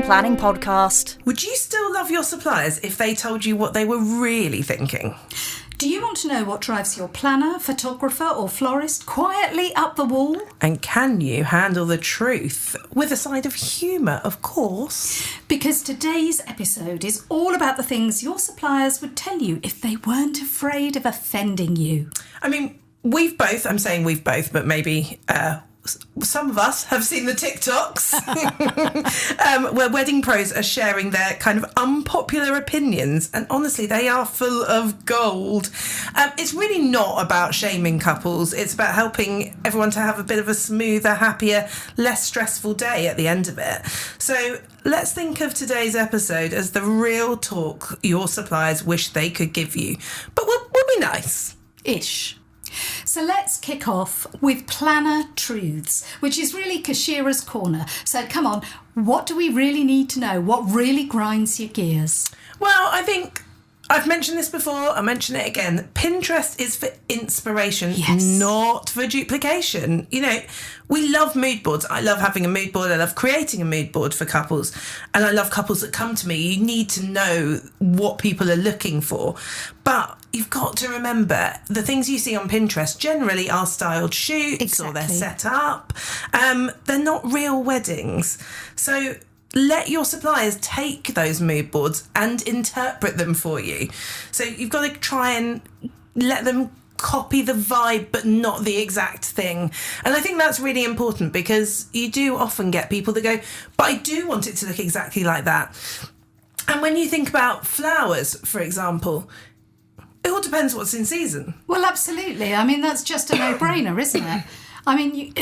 Succession Planning Podcast. Would you still love your suppliers if they told you what they were really thinking? Do you want to know what drives your planner, photographer or florist quietly up the wall? And can you handle the truth? With a side of humour, of course. Because today's episode is all about the things your suppliers would tell you if they weren't afraid of offending you. I mean, I'm saying we've both, but maybe some of us have seen the TikToks where wedding pros are sharing their kind of unpopular opinions, and honestly they are full of gold. It's really not about shaming couples, it's about helping everyone to have a bit of a smoother, happier, less stressful day at the end of it. So let's think of today's episode as the real talk your suppliers wish they could give you, but we'll be nice. Ish. So let's kick off with planner truths, which is really Keshira's corner. So come on, what do we really need to know? What really grinds your gears? Well, I think I've mentioned this before, I'll mention it again. Pinterest is for inspiration, not for duplication. You know, we love mood boards. I love having a mood board. I love creating a mood board for couples. And I love couples that come to me. You need to know what people are looking for. But you've got to remember, the things you see on Pinterest generally are styled shoots or they're set up. They're not real weddings. So let your suppliers take those mood boards and interpret them for you. So you've got to try and let them copy the vibe, but not the exact thing. And I think that's really important, because you do often get people that go, but I do want it to look exactly like that. And when you think about flowers, for example, it all depends what's in season. Well, absolutely. I mean, that's just a no-brainer, isn't it? I mean,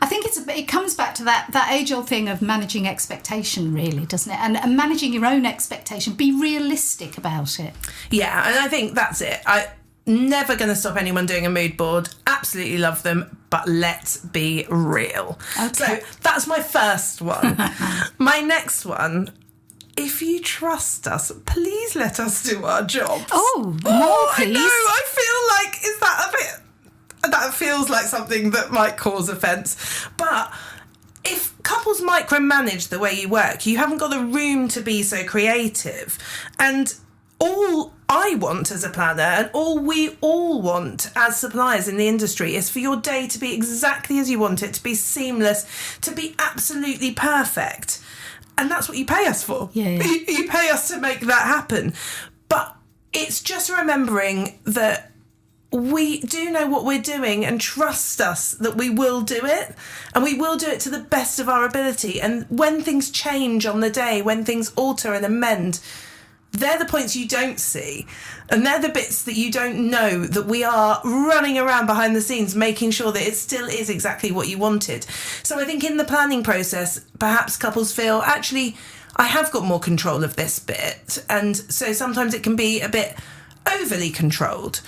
I think it comes back to that age-old thing of managing expectation, really, doesn't it? And managing your own expectation. Be realistic about it. Yeah, and I think that's it. I'm never going to stop anyone doing a mood board. Absolutely love them, but let's be real. Okay. So that's my first one. My next one: if you trust us, please let us do our jobs. Oh, more, please. I know, I feel like, is that a bit... That feels like something that might cause offence. But if couples micromanage the way you work, you haven't got the room to be so creative. And all I want as a planner, and all we all want as suppliers in the industry, is for your day to be exactly as you want it, to be seamless, to be absolutely perfect. And that's what you pay us for. Yeah. You pay us to make that happen. But it's just remembering that we do know what we're doing, and trust us that we will do it, and we will do it to the best of our ability. And when things change on the day, when things alter and amend, they're the points you don't see, and they're the bits that you don't know, that we are running around behind the scenes making sure that it still is exactly what you wanted. So I think in the planning process, perhaps couples feel, actually, I have got more control of this bit, and so sometimes it can be a bit overly controlled.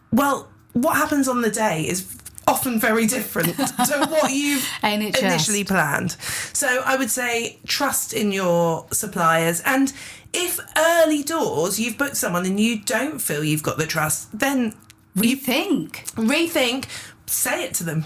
Well, what happens on the day is often very different to what you've initially planned. So I would say trust in your suppliers. And if early doors you've booked someone and you don't feel you've got the trust, then rethink, say it to them.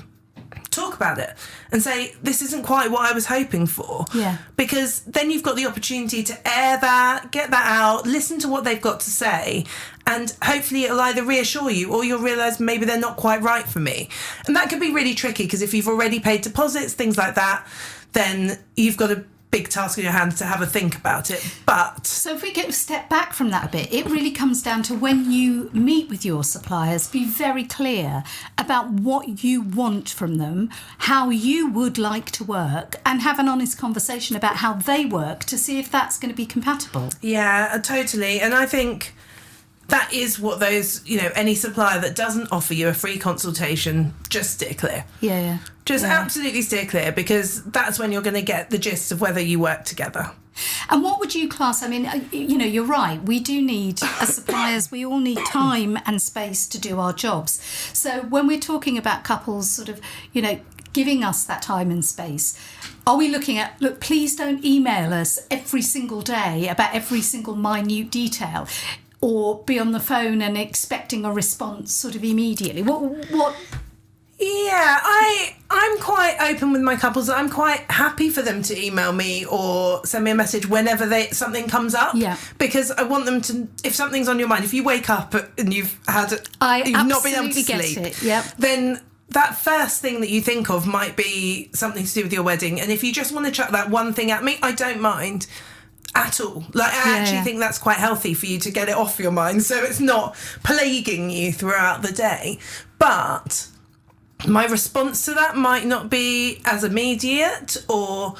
Talk about it and say, this isn't quite what I was hoping for. Yeah. Because then you've got the opportunity to air that, get that out, listen to what they've got to say, and hopefully it'll either reassure you or you'll realise maybe they're not quite right for me. And that can be really tricky, because if you've already paid deposits, things like that, then you've got a big task in your hands to have a think about it. But so if we get a step back from that a bit, it really comes down to, when you meet with your suppliers, be very clear about what you want from them, how you would like to work, and have an honest conversation about how they work to see if that's going to be compatible. Yeah, totally. And I think that is what those, any supplier that doesn't offer you a free consultation, just steer clear. Yeah. Just absolutely steer clear, because that's when you're going to get the gist of whether you work together. And what would you class? I mean, you're right. We do need, as suppliers, we all need time and space to do our jobs. So when we're talking about couples sort of, giving us that time and space, are we looking at, look, please don't email us every single day about every single minute detail, or be on the phone and expecting a response sort of immediately? What Yeah, I'm quite open with my couples. I'm quite happy for them to email me or send me a message whenever something comes up. Yeah. Because I want them to, if something's on your mind, if you wake up and you've not been able to get sleep, it. Yep. then that first thing that you think of might be something to do with your wedding. And if you just want to chuck that one thing at me, I don't mind at all. Like, I actually think that's quite healthy for you to get it off your mind, so it's not plaguing you throughout the day. But my response to that might not be as immediate, or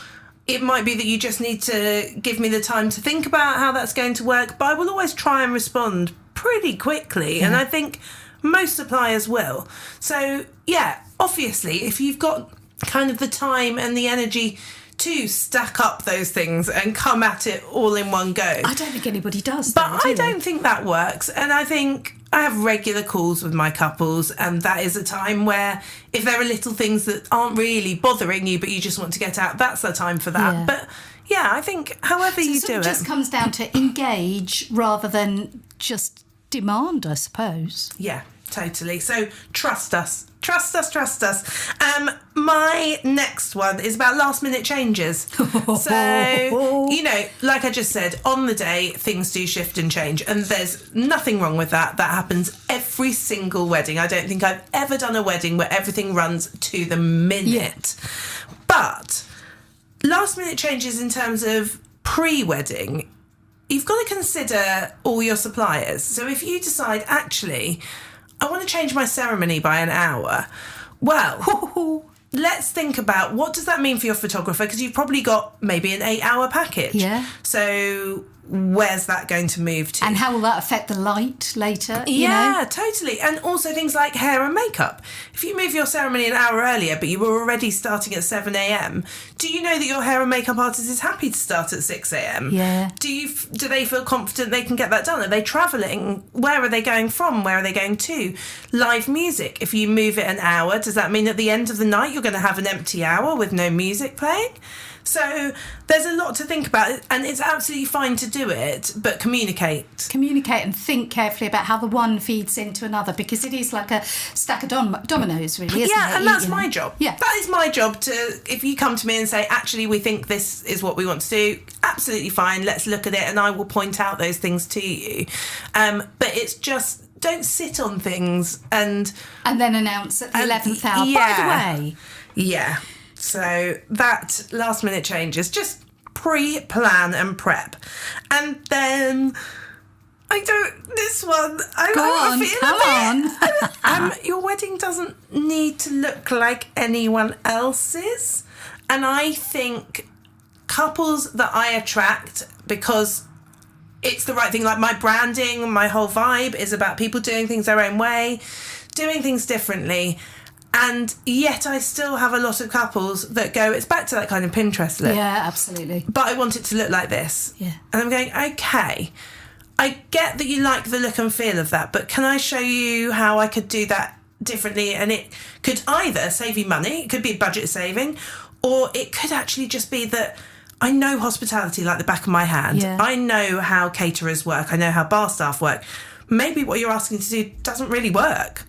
it might be that you just need to give me the time to think about how that's going to work. But I will always try and respond pretty quickly, and I think most suppliers will. So, yeah, obviously, if you've got kind of the time and the energy to stack up those things and come at it all in one go. I don't think anybody does. But I don't think that works. And I think I have regular calls with my couples, and that is a time where if there are little things that aren't really bothering you but you just want to get out, that's the time for that. Yeah. But yeah, I think however you do it. It just comes down to engage rather than just demand, I suppose. Yeah, totally. So trust us. Trust us, trust us. My next one is about last minute changes. So, you know, like I just said, on the day, things do shift and change. And there's nothing wrong with that. That happens every single wedding. I don't think I've ever done a wedding where everything runs to the minute. But last minute changes in terms of pre-wedding, you've got to consider all your suppliers. So if you decide, actually, I want to change my ceremony by an hour, well, let's think about what does that mean for your photographer, because you've probably got maybe an 8-hour package. Yeah. So where's that going to move to? And how will that affect the light later? Yeah, totally. And also things like hair and makeup. If you move your ceremony an hour earlier, but you were already starting at 7 a.m, do you know that your hair and makeup artist is happy to start at 6 a.m? Yeah. Do they feel confident they can get that done? Are they travelling? Where are they going from? Where are they going to? Live music. If you move it an hour, does that mean at the end of the night you're going to have an empty hour with no music playing? So there's a lot to think about, and it's absolutely fine to do it, but communicate. Communicate and think carefully about how the one feeds into another, because it is like a stack of dominoes, really, isn't it? Yeah, and that's my job. Yeah. That is my job to, if you come to me and say, actually, we think this is what we want to do, absolutely fine, let's look at it, and I will point out those things to you. But it's just, don't sit on things and then announce at the 11th hour. Yeah. By the way. Yeah. So that last minute change is just pre-plan and prep. And then this one, your wedding doesn't need to look like anyone else's. And I think couples that I attract, because it's the right thing, like my branding, my whole vibe is about people doing things their own way, doing things differently. And yet I still have a lot of couples that go, it's back to that kind of Pinterest look. Yeah, absolutely. But I want it to look like this. Yeah. And I'm going, okay, I get that you like the look and feel of that, but can I show you how I could do that differently? And it could either save you money, it could be budget saving, or it could actually just be that I know hospitality like the back of my hand. Yeah. I know how caterers work. I know how bar staff work. Maybe what you're asking to do doesn't really work.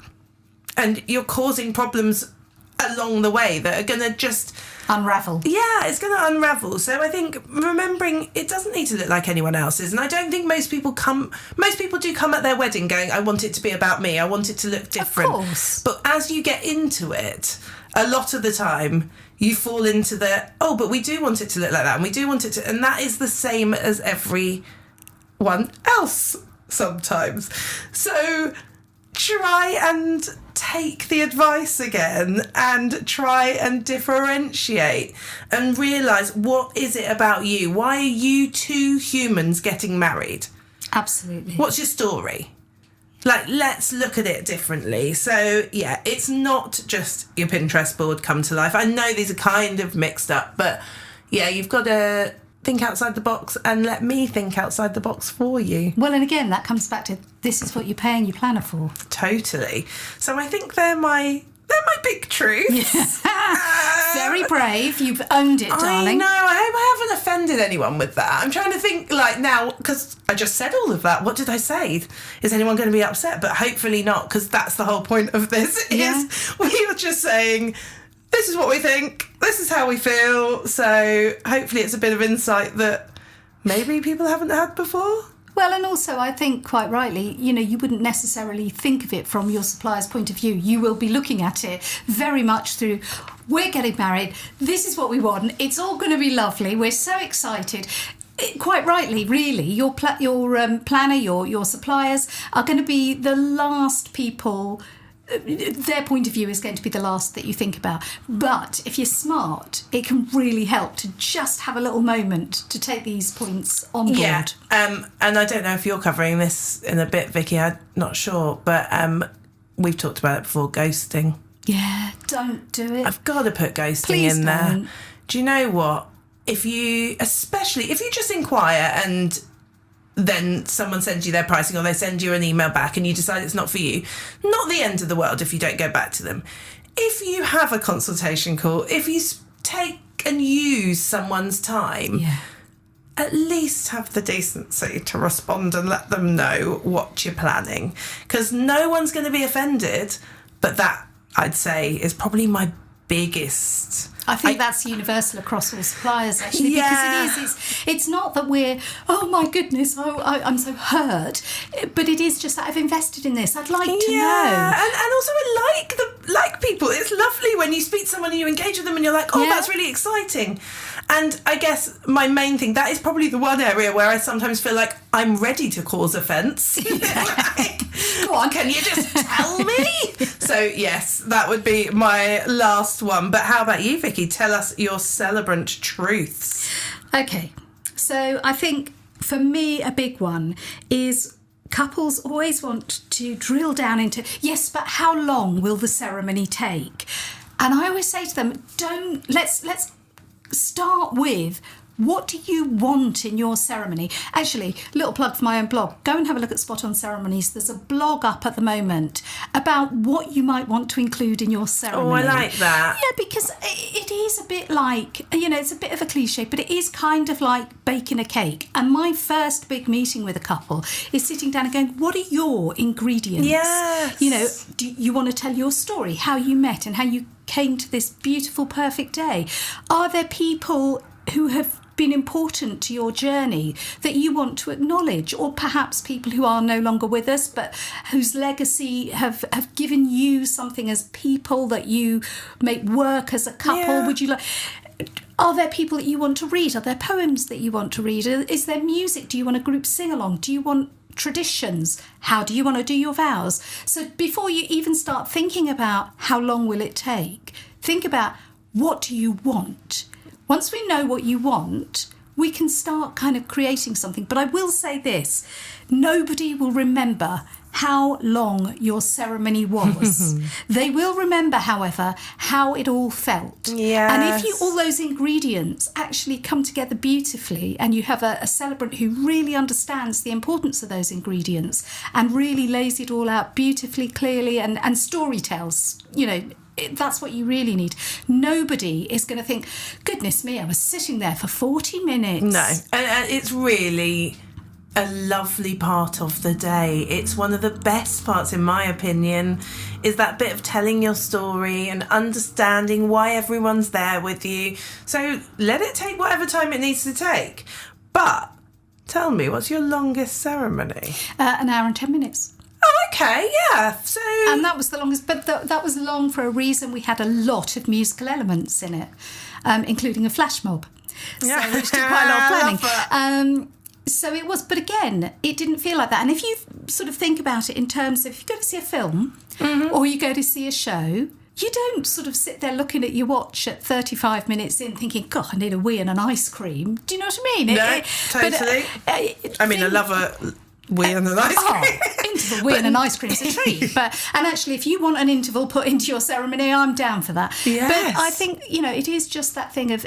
And you're causing problems along the way that are going to just unravel. Yeah, it's going to unravel. So I think remembering it doesn't need to look like anyone else's. And I don't think most people do come at their wedding going, I want it to be about me. I want it to look different. Of course. But as you get into it, a lot of the time you fall into but we do want it to look like that. And we do want it to, and that is the same as everyone else sometimes. So try and take the advice again and try and differentiate and realise, what is it about you? Why are you two humans getting married? Absolutely. What's your story? Like, let's look at it differently. So, yeah, it's not just your Pinterest board come to life. I know these are kind of mixed up, but, yeah, you've got to think outside the box and let me think outside the box for you. Well, and again, that comes back to this is what you're paying your planner for. Totally. So I think they're my big truths. Very brave. You've owned it, darling. I know. I hope I haven't offended anyone with that. I'm trying to think, like, now, because I just said all of that. What did I say? Is anyone going to be upset? But hopefully not, because that's the whole point of this, is we are just saying, this is what we think, this is how we feel. So hopefully it's a bit of insight that maybe people haven't had before. Well, and also I think quite rightly, you wouldn't necessarily think of it from your supplier's point of view. You will be looking at it very much through, we're getting married, this is what we want, it's all going to be lovely, we're so excited. Quite rightly, really, your planner, your suppliers are going to be the last people. Their point of view is going to be the last that you think about. But if you're smart, it can really help to just have a little moment to take these points on board. Yeah, and I don't know if you're covering this in a bit, Vicky, I'm not sure, but we've talked about it before, ghosting. Yeah, don't do it. I've got to put ghosting Please in there. don't. Do you know what? Especially if you just inquire and then someone sends you their pricing or they send you an email back and you decide it's not for you, not the end of the world if you don't go back to them. If you have a consultation call, if you take and use someone's time, at least have the decency to respond and let them know what you're planning. Because no one's going to be offended, but that, I'd say, is probably my biggest... I think that's universal across all suppliers, actually, because it's not that we're, oh my goodness, I'm so hurt, but it is just that I've invested in this. I'd like to know. And also I like people. It's lovely when you speak to someone and you engage with them and you're like, oh, that's really exciting. And I guess my main thing, that is probably the one area where I sometimes feel like I'm ready to cause offence. Go on, can you just tell me? So, yes, that would be my last one. But how about you, Vicky? Tell us your celebrant truths. Okay, so I think for me a big one is couples always want to drill down into, yes, but how long will the ceremony take? And I always say to them, let's start with, what do you want in your ceremony? Actually, little plug for my own blog. Go and have a look at Spot On Ceremonies. There's a blog up at the moment about what you might want to include in your ceremony. Oh, I like that. Yeah, because it is a bit like, it's a bit of a cliche, but it is kind of like baking a cake. And my first big meeting with a couple is sitting down and going, what are your ingredients? Yes. Do you want to tell your story, how you met and how you came to this beautiful, perfect day? Are there people who have been important to your journey that you want to acknowledge, or perhaps people who are no longer with us but whose legacy have given you something as people that you make work as a couple? Would you like... Are there people that you want to read? Are there poems that you want to read? Is there music? Do you want a group sing-along? Do you want traditions? How do you want to do your vows? So before you even start thinking about how long will it take, think about, what do you want? Once we know what you want, we can start kind of creating something. But I will say this, nobody will remember how long your ceremony was. They will remember, however, how it all felt. Yes. And if all those ingredients actually come together beautifully and you have a celebrant who really understands the importance of those ingredients and really lays it all out beautifully, clearly and story tells, that's what you really need. Nobody is going to think, goodness me, I was sitting there for 40 minutes. No, and it's really a lovely part of the day. It's one of the best parts, in my opinion, is that bit of telling your story and understanding why everyone's there with you. So let it take whatever time it needs to take. But tell me, what's your longest ceremony? An hour and 10 minutes. Oh, okay, yeah. So, and that was the longest, but that was long for a reason. We had a lot of musical elements in it, including a flash mob, which took quite a lot of planning. So it was, but again, it didn't feel like that. And if you sort of think about it in terms of, if you go to see a film or you go to see a show, you don't sort of sit there looking at your watch at 35 minutes in thinking, God, I need a wee and an ice cream. Do you know what I mean? No, totally. I love a wee and an ice cream. Interval wee and an ice cream is a treat. And actually, if you want an interval put into your ceremony, I'm down for that. Yes. But I think, it is just that thing of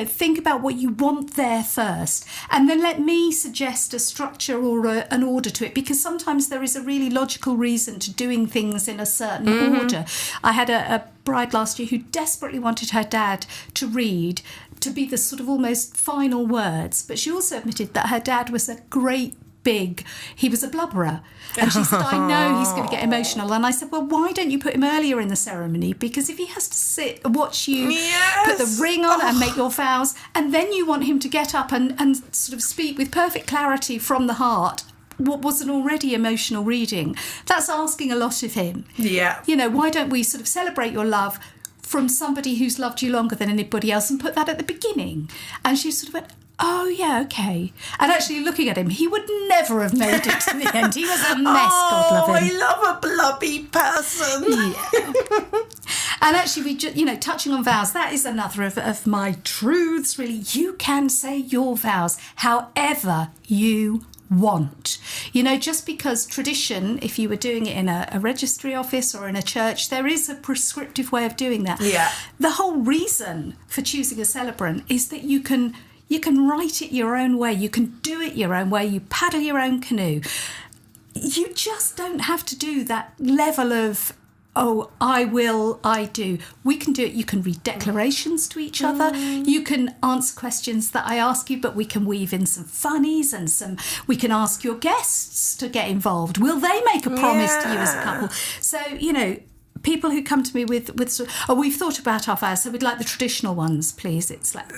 think about what you want there first. And then let me suggest a structure or an order to it, because sometimes there is a really logical reason to doing things in a certain order. I had a bride last year who desperately wanted her dad to read to be the sort of almost final words. But she also admitted that her dad was he was a blubberer. And she said, I know he's going to get emotional. And I said, well, why don't you put him earlier in the ceremony? Because if he has to sit and watch you put the ring on and make your vows, and then you want him to get up and sort of speak with perfect clarity from the heart, what was an already emotional reading, that's asking a lot of him. Yeah. You know, why don't we sort of celebrate your love from somebody who's loved you longer than anybody else and put that at the beginning? And she sort of went, oh, yeah, okay. And actually looking at him, he would never have made it to the end. He was a mess, God love him. I love a blubby person. Yeah. And actually, we just, touching on vows, that is another of my truths, really. You can say your vows however you want. Just because tradition, if you were doing it in a registry office or in a church, there is a prescriptive way of doing that. Yeah. The whole reason for choosing a celebrant is that you can write it your own way. You can do it your own way. You paddle your own canoe. You just don't have to do that level of, oh, I will, I do. We can do it. You can read declarations to each other. You can answer questions that I ask you, but we can weave in some funnies and we can ask your guests to get involved. Will they make a promise to you as a couple? So, people who come to me with we've thought about our vows, so we'd like the traditional ones, please. It's like,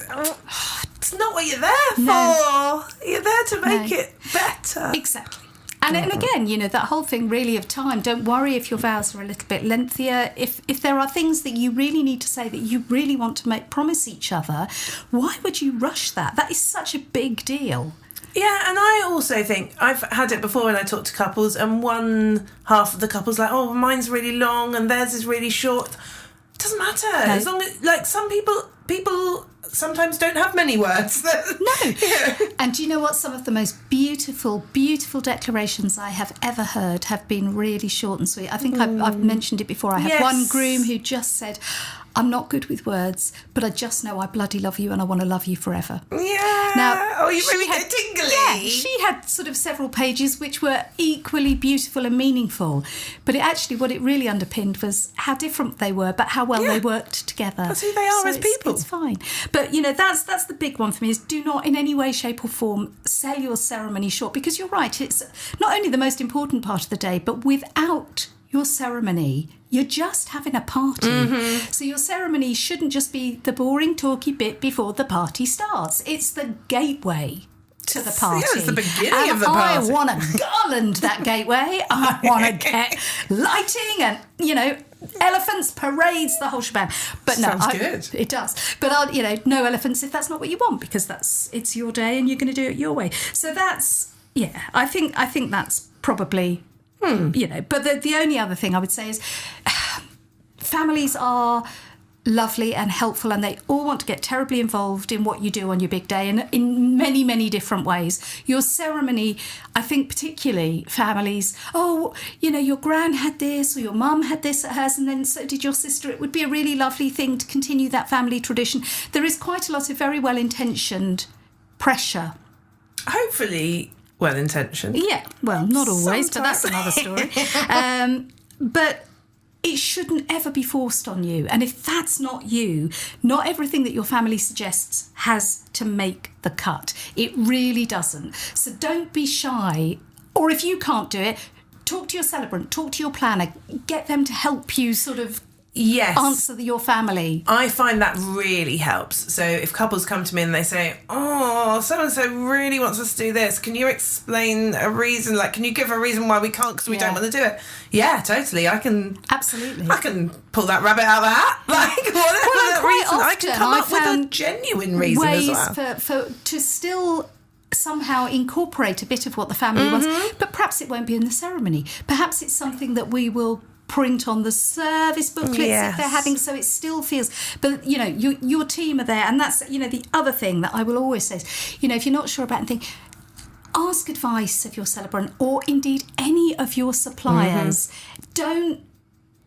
it's not what you're there for. No. You're there to make it better. Exactly. And again, that whole thing really of time. Don't worry if your vows are a little bit lengthier. If there are things that you really need to say, that you really want to promise each other, why would you rush that? That is such a big deal. Yeah, and I also think I've had it before when I talk to couples, and one half of the couple's like, oh, mine's really long and theirs is really short. It doesn't matter. No. As long as, some people sometimes don't have many words. No. Yeah. And do you know what? Some of the most beautiful, beautiful declarations I have ever heard have been really short and sweet. I think I've mentioned it before. I had one groom who just said, I'm not good with words, but I just know I bloody love you and I want to love you forever. Yeah. Now, you really get tingly. Yeah, she had sort of several pages which were equally beautiful and meaningful. But what it really underpinned was how different they were, but how well they worked together. That's who they are as people. It's fine. But, that's the big one for me, is do not in any way, shape or form sell your ceremony short, because you're right, it's not only the most important part of the day, but without your ceremony, you're just having a party. Mm-hmm. So your ceremony shouldn't just be the boring talky bit before the party starts. It's the gateway to the party. Yeah, it's the beginning of the party. I want to garland that gateway. I want to get lighting and, elephants, parades, the whole shebang. But no, sounds good. It does. But no elephants if that's not what you want, because it's your day and you're going to do it your way. So that's, I think that's probably... but the only other thing I would say is families are lovely and helpful, and they all want to get terribly involved in what you do on your big day, and in many, many different ways. Your ceremony, I think particularly families, your gran had this or your mum had this at hers and then so did your sister. It would be a really lovely thing to continue that family tradition. There is quite a lot of very well-intentioned pressure. Hopefully well-intentioned. Yeah, well, not always, but that's another story. But it shouldn't ever be forced on you. And if that's not you, not everything that your family suggests has to make the cut. It really doesn't. So don't be shy. Or if you can't do it, talk to your celebrant, talk to your planner, get them to help you sort of answer your family. I find that really helps. So if couples come to me and they say, oh, so-and-so really wants us to do this, can you explain a reason? Like, can you give a reason why we can't because we don't want to do it? Yeah, totally. Absolutely. I can pull that rabbit out of the hat. Like, whatever reason. I can come up with a genuine reason as well. Ways to still somehow incorporate a bit of what the family wants. But perhaps it won't be in the ceremony. Perhaps it's something that we will print on the service booklets if they're having, so it still feels, but your team are there, and that's the other thing that I will always say is, if you're not sure about anything, ask advice of your celebrant or indeed any of your suppliers. Don't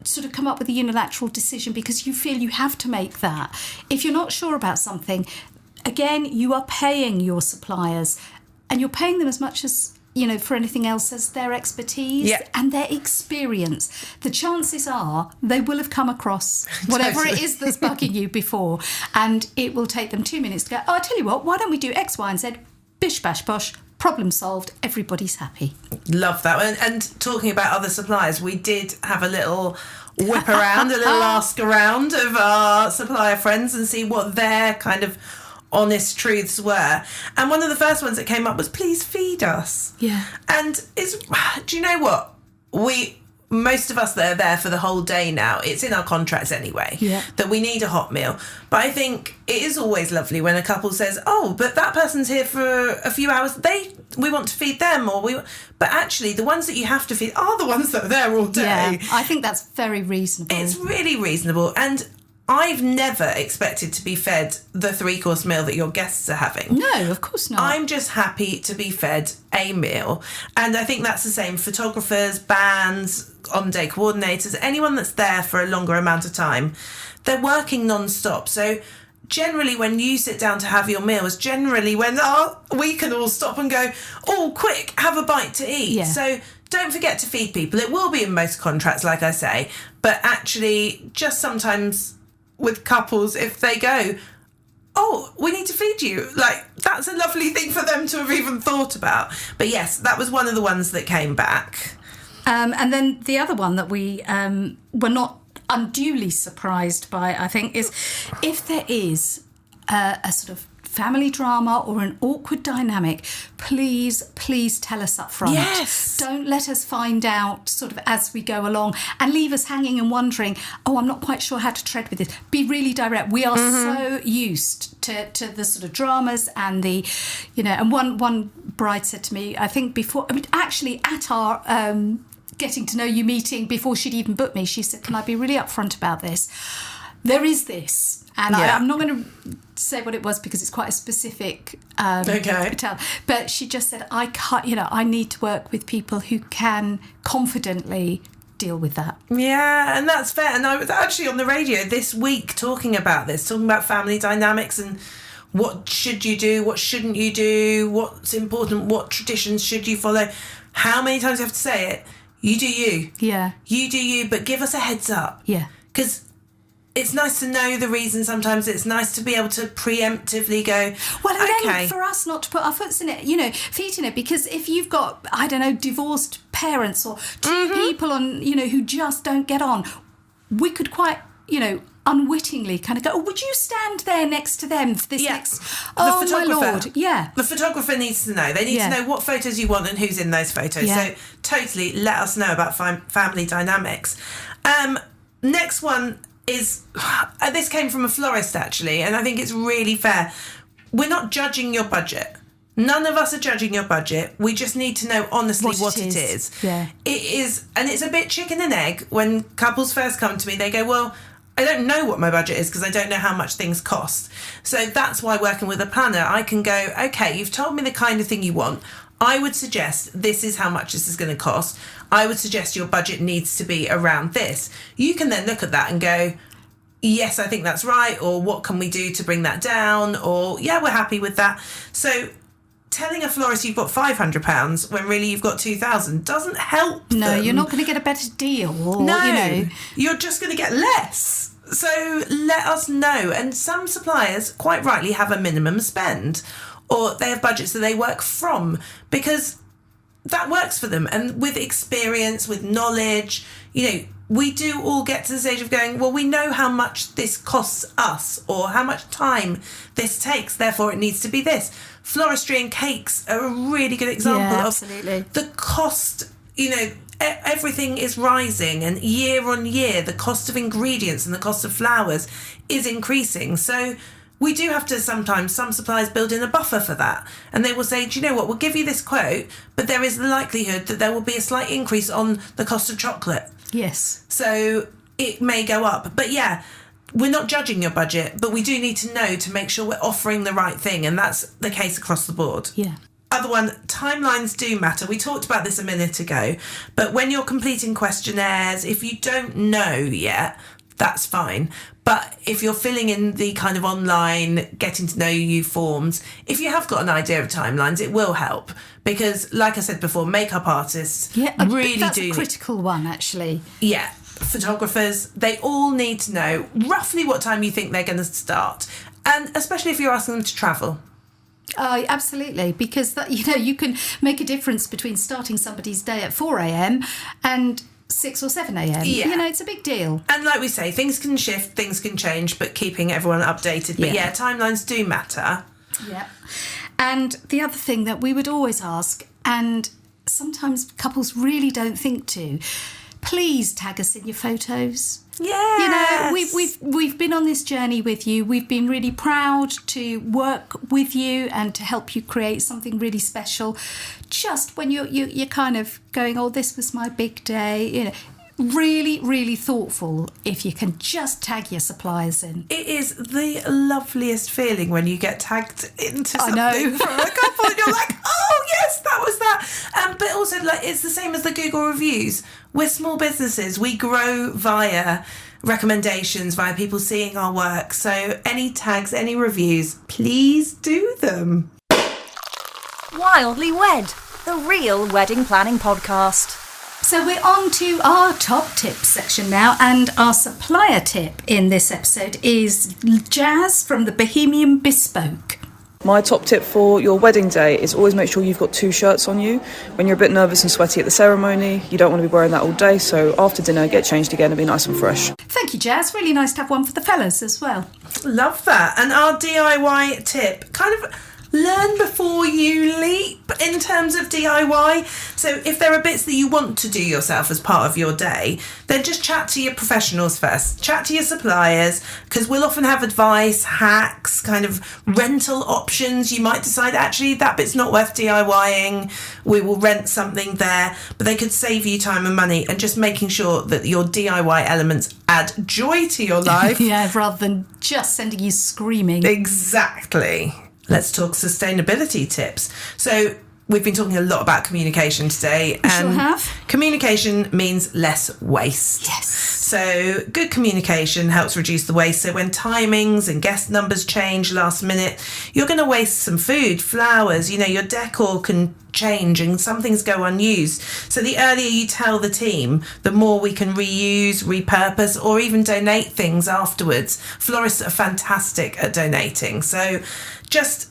sort of come up with a unilateral decision because you feel you have to make that. If you're not sure about something, again, you are paying your suppliers, and you're paying them as much as for anything else as their expertise and their experience. The chances are they will have come across whatever it is that's bugging you before, and it will take them 2 minutes to go, I tell you what, why don't we do X, Y and Z? Bish, bash, bosh, problem solved, everybody's happy. Love that. And talking about other suppliers, we did have a little whip around, a little ask around of our supplier friends and see what their kind of honest truths were. And one of the first ones that came up was, please feed us. Yeah. And do you know what? Most of us that are there for the whole day now, it's in our contracts anyway, that we need a hot meal. But I think it is always lovely when a couple says, oh, but that person's here for a few hours, we want to feed them, but actually the ones that you have to feed are the ones that are there all day. Yeah, I think that's very reasonable. It's really reasonable. And I've never expected to be fed the 3-course meal that your guests are having. No, of course not. I'm just happy to be fed a meal. And I think that's the same. Photographers, bands, on-day coordinators, anyone that's there for a longer amount of time, they're working non-stop. So generally when you sit down to have your meal is generally when we can all stop and go, oh, quick, have a bite to eat. Yeah. So don't forget to feed people. It will be in most contracts, like I say. But actually, just sometimes with couples, if they go, oh, we need to feed you, like, that's a lovely thing for them to have even thought about. But yes, that was one of the ones that came back. And then the other one that we were not unduly surprised by, I think, is if there is a sort of family drama or an awkward dynamic, please tell us up front. Yes. Don't let us find out sort of as we go along and leave us hanging and wondering, oh, I'm not quite sure how to tread with this. Be really direct. We are so used to the sort of dramas and the, and one bride said to me, I think actually at our getting to know you meeting, before she'd even booked me, she said, can I be really upfront about this? There is this. And I'm not going to say what it was because it's quite a specific hotel. But she just said, I can't, I need to work with people who can confidently deal with that. Yeah, and that's fair. And I was actually on the radio this week talking about family dynamics and what should you do, what shouldn't you do, what's important, what traditions should you follow. How many times do you have to say it? You do you. Yeah. You do you, but give us a heads up. Yeah. Because it's nice to know the reason sometimes. It's nice to be able to preemptively go, well, and then for us not to put our foots in it, feet in it, because if you've got, I don't know, divorced parents or two people on, who just don't get on, we could quite, unwittingly kind of go, oh, would you stand there next to them for this next... Oh, my Lord. Yeah. The photographer needs to know. They need to know what photos you want and who's in those photos. Yeah. So totally let us know about family dynamics. Next one is... this came from a florist, actually, and I think it's really fair. We're not judging your budget. None of us are judging your budget. We just need to know honestly what it is. Yeah. It is, and it's a bit chicken and egg. When couples first come to me, they go, well, I don't know what my budget is because I don't know how much things cost. So that's why working with a planner, I can go, okay, you've told me the kind of thing you want. I would suggest this is how much this is going to cost. I would suggest your budget needs to be around this. You can then look at that and go, yes, I think that's right, or what can we do to bring that down, or yeah, we're happy with that. So telling a florist you've got £500 when really you've got 2,000 doesn't help them. No, you're not going to get a better deal. Or, no, you're just going to get less. So let us know. And some suppliers, quite rightly, have a minimum spend, or they have budgets that they work from, because that works for them. And with experience, with knowledge, we do all get to the stage of going, well, we know how much this costs us or how much time this takes, therefore it needs to be this. Floristry and cakes are a really good example of the cost, everything is rising, and year on year the cost of ingredients and the cost of flowers is increasing. So we do have to sometimes, some suppliers build in a buffer for that, and they will say, do you know what, we'll give you this quote, but there is the likelihood that there will be a slight increase on the cost of chocolate. Yes. So it may go up. But yeah, we're not judging your budget, but we do need to know to make sure we're offering the right thing, and that's the case across the board. Yeah. Other one, timelines do matter. We talked about this a minute ago, but when you're completing questionnaires, if you don't know yet, that's fine. But if you're filling in the kind of online getting to know you forms, if you have got an idea of timelines, it will help. Because, like I said before, makeup artists really that's do... a critical one, actually. Yeah. Photographers, they all need to know roughly what time you think they're going to start. And especially if you're asking them to travel. Absolutely, because that, you can make a difference between starting somebody's day at 4 a.m. and 6 or 7 a.m. Yeah. It's a big deal. And like we say, things can shift, things can change, but keeping everyone updated. But timelines do matter. Yeah. And the other thing that we would always ask, and sometimes couples really don't think to, please tag us in your photos. Yeah. We've been on this journey with you. We've been really proud to work with you and to help you create something really special. Just when you're kind of going, oh, this was my big day, really, really thoughtful if you can just tag your suppliers in. It is the loveliest feeling when you get tagged into something from a couple and you're like, oh yes, that was that. But also, it's the same as the Google reviews. We're small businesses. We grow via recommendations, via people seeing our work. So any tags, any reviews, please do them. Wildly Wed, the real wedding planning podcast. So we're on to our top tips section now, and our supplier tip in this episode is Jazz from the Bohemian Bespoke. My top tip for your wedding day is always make sure you've got 2 shirts on you. When you're a bit nervous and sweaty at the ceremony, you don't want to be wearing that all day, so after dinner, get changed again and be nice and fresh. Thank you, Jazz. Really nice to have one for the fellas as well. Love that. And our DIY tip, kind of learn before you leap in terms of DIY. So if there are bits that you want to do yourself as part of your day, then just chat to your professionals first. Chat to your suppliers, because we'll often have advice, hacks, kind of rental options. You might decide, actually, that bit's not worth DIYing. We will rent something there. But they could save you time and money, and just making sure that your DIY elements add joy to your life. Yeah, rather than just sending you screaming. Exactly. Let's talk sustainability tips. So we've been talking a lot about communication today. We sure have. Communication means less waste. Yes. So good communication helps reduce the waste. So when timings and guest numbers change last minute, you're going to waste some food, flowers, your decor can change and some things go unused. So the earlier you tell the team, the more we can reuse, repurpose, or even donate things afterwards. Florists are fantastic at donating. So just,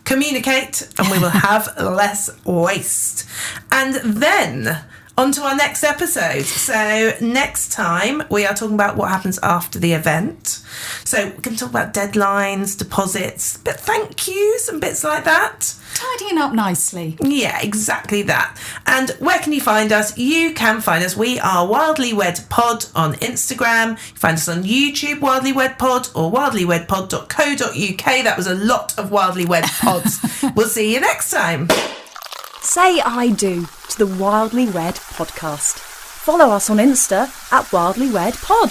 communicate and we will have less waste. And then on to our next episode. So next time we are talking about what happens after the event. So we're going to talk about deadlines, deposits, but thank yous and bits like that. Tidying up nicely. Yeah, exactly that. And where can you find us? You can find us. We are Wildly Wed Pod on Instagram. You find us on YouTube, Wildly Wed Pod, or wildlywedpod.co.uk. That was a lot of Wildly Wed Pods. We'll see you next time. Say I do to the Wildly Wed podcast. Follow us on Insta at Wildly Wed Pod.